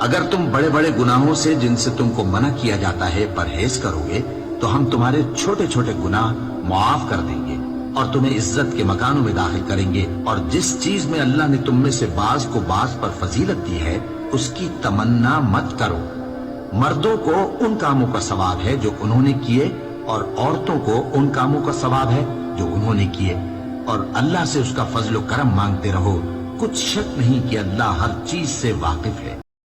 अगर तुम बड़े बड़े गुनाहों से जिनसे तुमको मना किया जाता है परहेज करोगे तो हम तुम्हारे छोटे छोटे गुनाह माफ कर देंगे और तुम्हें इज्जत के मकानों में दाखिल करेंगे। और जिस चीज में अल्लाह ने तुम में से बाज को बाज पर फजीलत दी है उसकी तमन्ना मत करो। मर्दों को उन कामों का सवाब है जो उन्होंने किए और औरतों को उन कामों का सवाब है जो उन्होंने किए। और अल्लाह से उसका फजल करम मांगते रहो। कुछ शक नहीं कि अल्लाह हर चीज से वाकिफ है।